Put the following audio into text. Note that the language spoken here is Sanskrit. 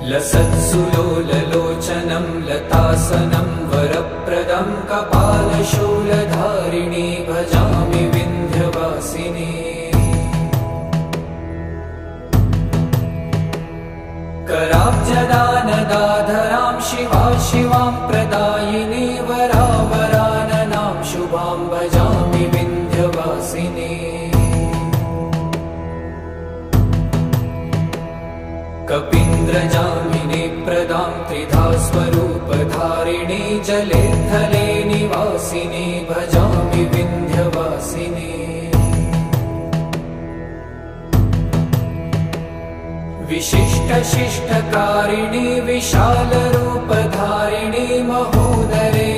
लसत्सुलोललोचनं लतासनं वरप्रदं कपालशूलधारिणी भजामि विन्ध्यवासिनी। कराब्जदानदाधरां शिवा शिवां प्रदायिनी वरावराननां शुभां भजामि विन्ध्यवासिनी। कपीन्द्रजामिनी प्रदां त्रिधा स्वरूपधारिणी जले थले निवासिनी भजामि विन्ध्यवासिनी। विशिष्टशिष्टकारिणी विशालरूपधारिणी महोदरे